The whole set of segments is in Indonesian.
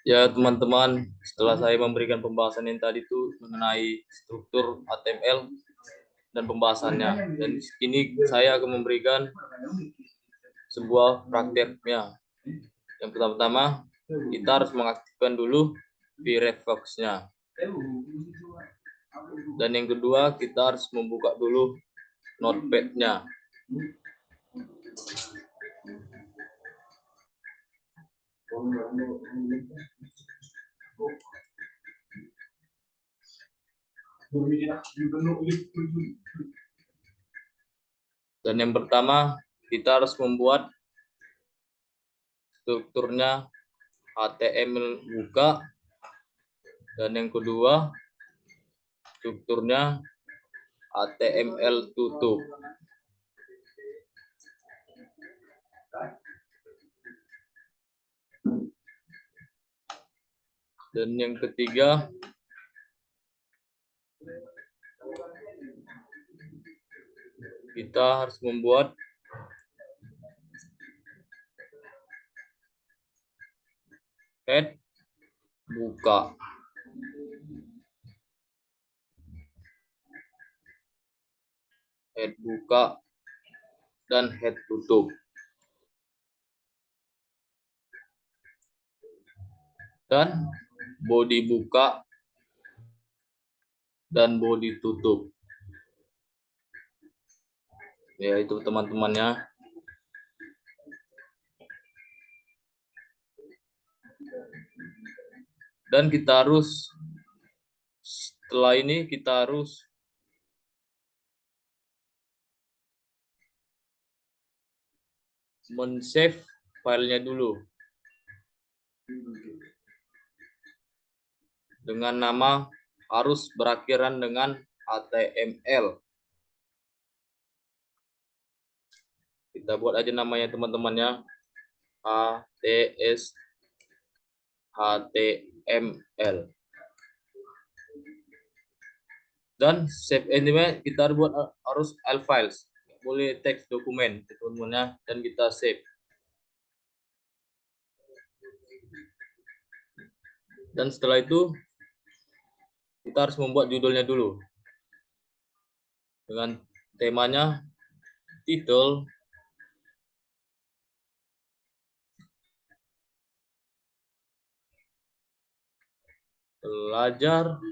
Ya teman-teman, setelah saya memberikan pembahasan yang tadi itu mengenai struktur HTML dan pembahasannya, dan ini saya akan memberikan sebuah prakteknya. Yang pertama, kita harus mengaktifkan dulu Firefox-nya. Dan yang kedua, kita harus membuka dulu Notepad-nya. Dan yang pertama, kita harus membuat strukturnya HTML buka, dan yang kedua strukturnya HTML tutup. Dan yang ketiga, kita harus membuat head buka. Head buka dan head tutup. Dan body buka dan body tutup. Ya, itu teman-temannya. Dan kita harus, setelah ini kita harus men-save filenya dulu dengan nama harus berakhiran dengan HTML. Kita buat aja namanya teman-temannya HTML. Dan save anyway, kita buat harus L files, boleh teks dokumen teman-temannya, dan kita save. Dan setelah itu kita harus membuat judulnya dulu dengan temanya title belajar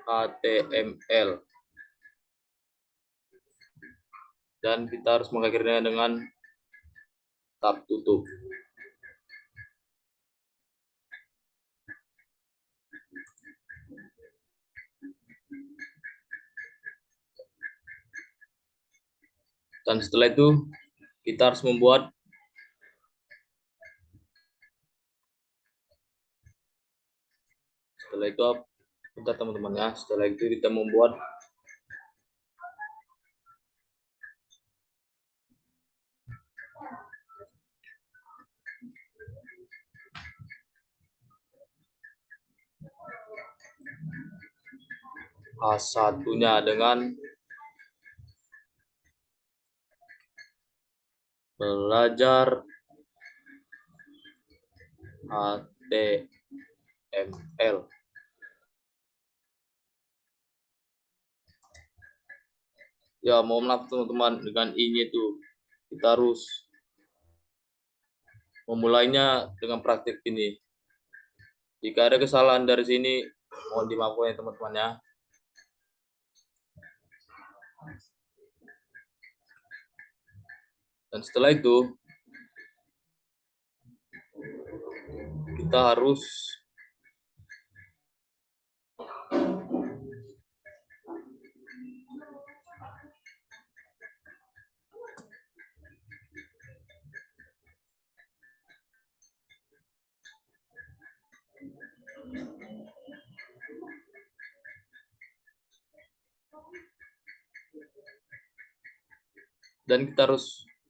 HTML, dan kita harus mengakhirinya dengan tab tutup. Dan setelah itu kita harus membuat teman-teman ya, setelah itu kita membuat A1-nya dengan belajar HTML. Ya, mohon maaf teman-teman, dengan ini tuh kita harus memulainya dengan praktik ini. Jika ada kesalahan dari sini, mohon dimaafkan ya teman-teman ya. Dan setelah itu kita harus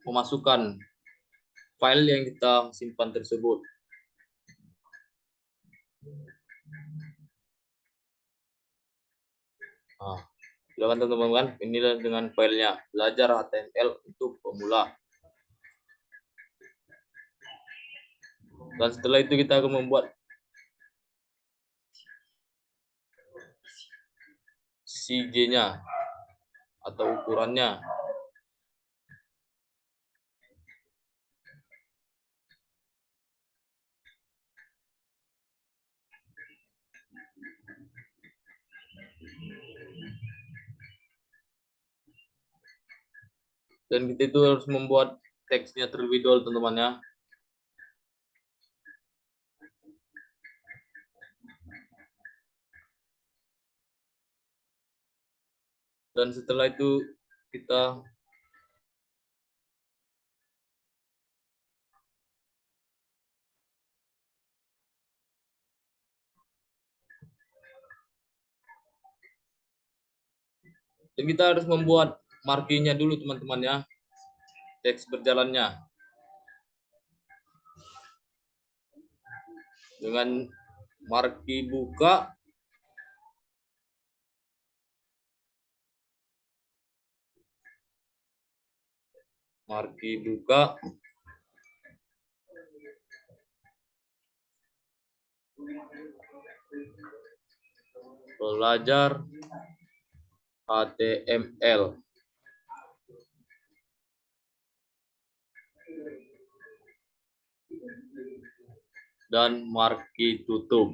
memasukkan file yang kita simpan tersebut. Nah, silakan teman-teman, inilah dengan filenya belajar HTML untuk pemula. Dan setelah itu kita akan membuat CG-nya atau ukurannya. Dan kita itu harus membuat teksnya terlebih dahulu teman-teman ya. Dan setelah itu kita harus membuat markingnya dulu teman-teman ya, teks berjalannya dengan marki buka, belajar HTML, dan marki tutup.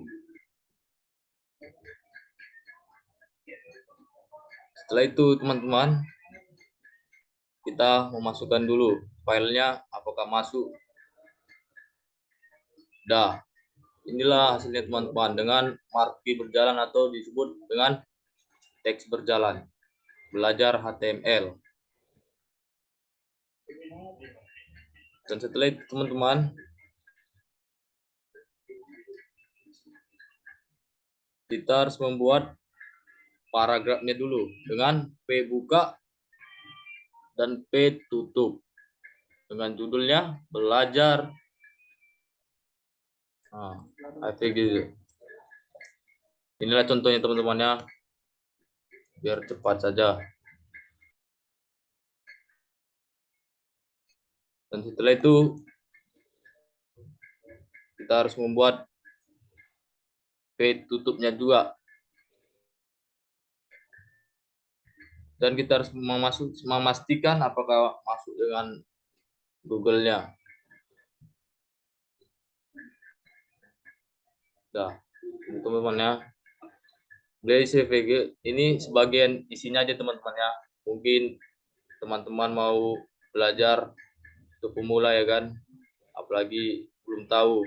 Setelah itu teman-teman, kita memasukkan dulu filenya apakah masuk. Dah, inilah hasilnya teman-teman dengan marki berjalan atau disebut dengan teks berjalan, belajar HTML. Dan setelah itu teman-teman, kita harus membuat paragrafnya dulu dengan P buka dan P tutup dengan judulnya belajar. Kayak gitu. Inilah contohnya teman-teman ya, biar cepat saja. Dan setelah itu kita harus membuat P tutupnya juga. Dan kita harus memastikan apakah masuk dengan Google-nya. Dah, teman-teman ya. Dari CVG ini sebagian isinya aja teman-teman ya. Mungkin teman-teman mau belajar untuk pemula ya kan, apalagi belum tahu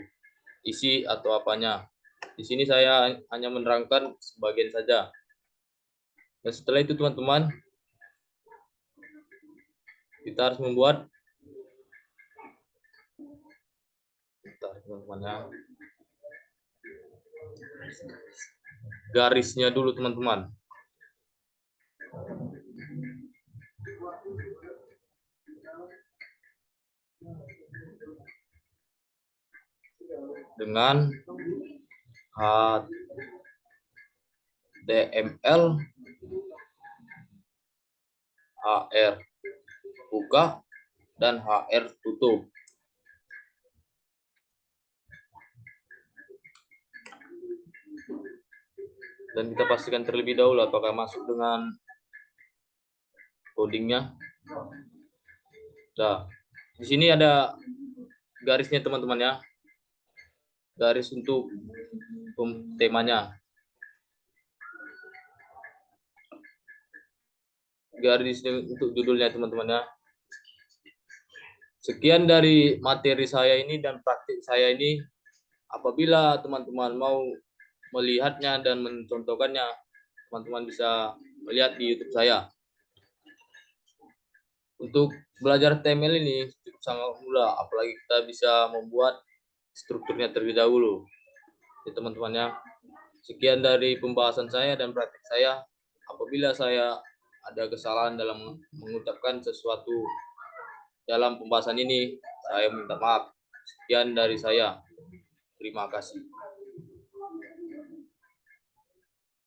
isi atau apanya. Di sini saya hanya menerangkan sebagian saja. Dan setelah itu teman-teman, kita harus membuat garisnya dulu teman-teman. Dengan HTML, HR buka, dan HR tutup. Dan kita pastikan terlebih dahulu apakah masuk dengan codingnya. Nah, di sini ada garisnya teman-teman ya, garis untuk temanya, garis untuk judulnya teman-teman ya. Sekian dari materi saya ini dan praktik saya ini. Apabila teman-teman mau melihatnya dan mencontohkannya, teman-teman bisa melihat di YouTube saya. Untuk belajar HTML ini sangat mudah, apalagi kita bisa membuat strukturnya terlebih dahulu. Ya teman-teman ya. Sekian dari pembahasan saya dan praktik saya. Apabila saya ada kesalahan dalam mengucapkan sesuatu dalam pembahasan ini, saya minta maaf. Sekian dari saya. Terima kasih.